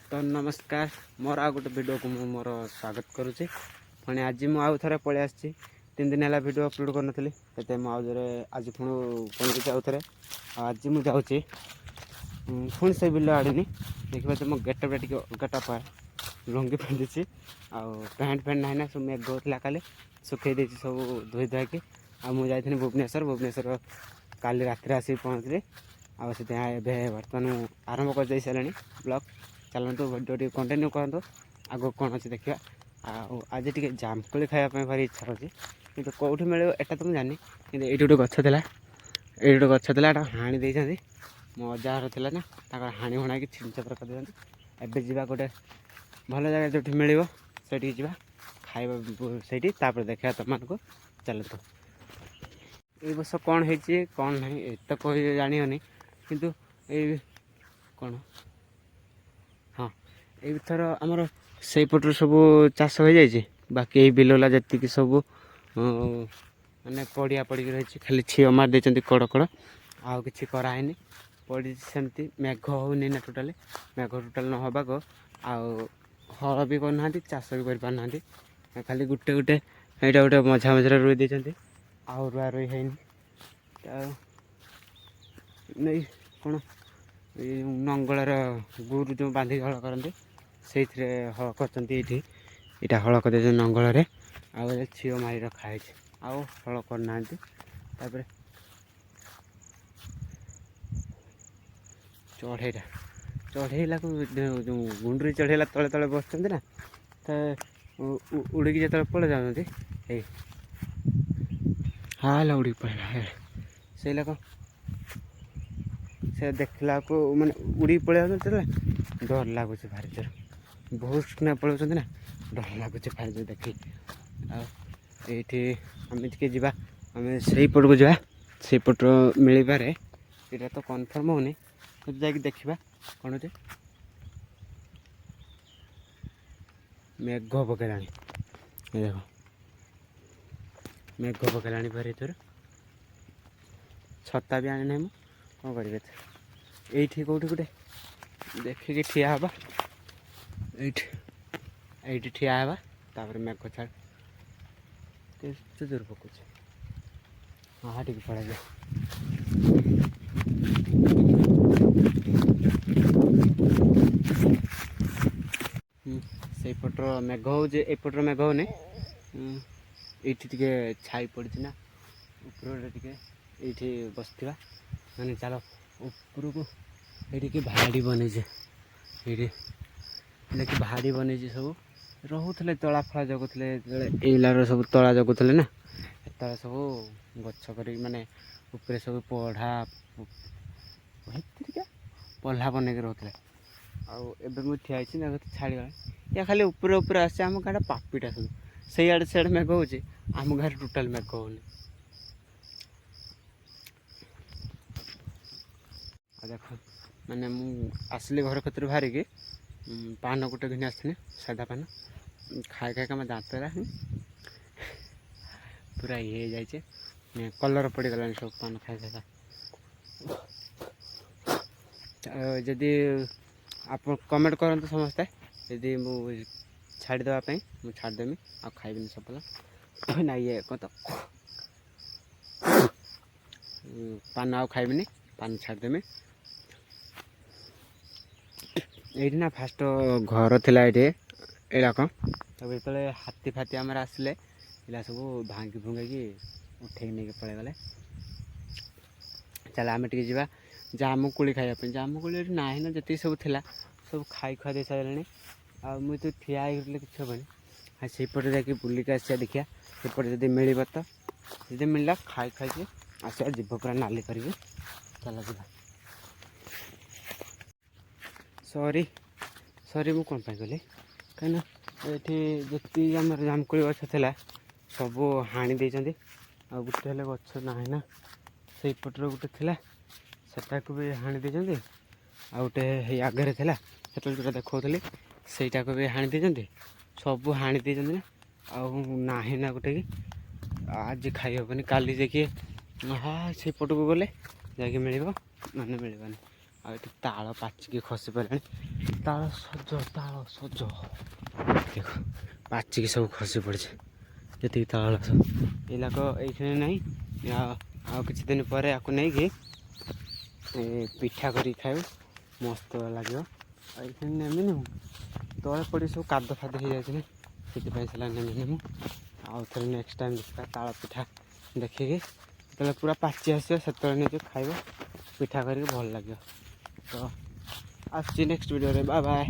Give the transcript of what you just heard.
तो नमस्कार मोर आ गोटे वीडियो को मोर स्वागत करुच्ची पुणी आज मुझे आउ थे पलि आसी 3 दिन है वीडियो अपलोड करनी तो मुझे आज पुणी कौन आउ थे आज मुझे जाऊँगी पुणी से बिल आड़े देखिए तो मो गेटअप टे अलगाटा पाए लुंगी पिंधि आउ पैंट फैंट ना सब मेघ होता काली सुखे दे सब धोई धुआकी मुझे भुवनेश्वर भुवनेश्वर काली रात आसिक पहुँचली आते बर्तमान आरंभ कर जाई सारे ब्लॉग चलते वीडियो कंटिन्यू करते आग कौन अच्छे देखा आज टे जामकोली खायापी भारी इच्छा होची कि कौटी मिले एटा तो मुझे जानी कि ये गोटे गच था ये गोटे गच था हाणी देती मो अजार था ना हाणी हुणा छिन चपर कर एवं जा गोटे भल जगह जो मिल से जा खाଇବା से देखा तुम को चलते ये वर्ष कौन है कौन ना एत कह जानी किंतु ये कौन हाँ एथर आमर से पटर सब चाष हो जाए बाकी यही बिलला जी सब माने पड़िया पड़ रही खाली छीओ मार देती कड़ कड़ आउ कि कराए पड़ी सेमती मेघ होनी ना टोटाल मेघ टोटाल न हवा को हल भी करना चाष भी कर खाली गुटे गुटे यहाँ गोटे मझा मझे रुई देती आउ रुआ रुई है नहीं कौन नंगलार गुरु जो बांधिक हल करते से हल कर हल कर नंगल छीओ मारी रखाई आउ हल करना चढ़ेला चढ़ेला को जो गुंडरी चढ़ेला तले तले बस ना तो उड़ीकी जो पड़े जाती हाला उड़ी पड़ा से लोग से देखला को माने उड़ी पड़े डर लगुच भारी जोर बहुत स्ना पड़े ना डर लगुच भारी जोर देखी ये आम टे जा से पट को जा से पट मिल पारे यहाँ तो कन्फर्म होनी तो जा देखा कौन जे मेघ पकड़ा देख मेघ पकड़ा पारे तोर छता भी आनी ना कौन करेंगे ये कौटी गोटे देखिए ठिया हवा ये ठिया हवा तापर मेघ छाड़ जोर पकड़ हाँ टे पड़ा जाए से पटर मेघ हो एपटर मेघ होने ये छाई पड़ी ना ऊपर टे बसवा मैंने चल ऊपर को ये भाड़ी बन ये भाड़ी बन सब रोते तला फला जगुले एलार सब तला जगुले ना एत सब गच कर माने ऊपर सब पढ़ा पल्हा बन रोते आउ ठिया छाड़ी या खाली ऊपर ऊपर आसे आम गाँव पापीटा सब से आड़े से मेघ हो आम गाँव टोटाल मेघ होनी देख मैंने आसली घर कतर बाहर के पान गोटे घिनी आसनी सादा पान खाए खाए मैं दाँत पूरा ये जाए कलर पड़गला सब पान खाए खाए जदि आप कमेंट करते समस्ते यदि मुझे छाड़देवाई मुझे छाड़देमी आ खाइबी सब ना ये कत पान आउ खाइबी पान छाड़देमी ये ना फास्ट घर थिला ये इलाक तब जो हाथी फाती आम आसिले इला सब भांगी भुंगी उठे नहीं पड़े गले चल आम टे जा जामुकोली खायापी जामुकोली ना ना जी सब थिला सब खाई खुआ दे सारे आ मुझे तो ठिया होगले कि हेनी हाँ सेपटे जाकि बुलिक आसा देखिया सेपटे जब मिल तो जब मिलला खाई खाई आसा जीव पूरा नाली करेंगे चल जा सॉरी सॉरी मु कौन गली कहीं जी आम जामकोली गछ था सब हाणी देती आ गोटे गछ ना ना से पटर गोटे थी सेटा को भी हाणी देती आ गोटे आगे था से जो देखी सेटा को भी हाणी देती सब हाणी देती ना ना ना गोटे कि आज खाई हेनी काली देखिए हाँ से पट को गले जाकि मिल माने मिलवानी ଆଉ ଏଠି ତାଳ ପାଚିକି ଖସି ପଡ଼ିଲାଣି। ତାଳ ସଜ ଦେଖ ପାଚିକି ସବୁ ଖସି ପଡ଼ିଛି। ଯେତିକି ତାଳ ସବୁ ଏଇଲାକ ଏଇখানে ନାହିଁ। ଆଉ କିଛି ଦିନ ପରେ ଆକୁ ନେଇକି ପିଠା କରିକି ଖାଇବୁ, ମସ୍ତ ଲାଗିବ। ଆଉ ଏଇখানে ନେମିନି ମୁଁ, ତଳେ ପଡ଼ି ସବୁ କାଦ ଫାଦ ହେଇଯାଇଛି ନା, ସେଥିପାଇଁ ସେଲା ନେମିନି ମୁଁ। ଆଉ ଥରେ ନେକ୍ସଟ ଟାଇମ୍ ଦେଖିବା ତାଳ ପିଠା ଦେଖିକି, ଯେତେବେଳେ ପୁରା ପାଚି ଆସିବ ସେତେବେଳେ ନେଇକି ଖାଇବ, ପିଠା କରିକି ଭଲ ଲାଗିବ। ତ ଆସୁଛି ନେକ୍ସଟ ଭିଡ଼ିଓରେ, ବାଏ ବାଏ।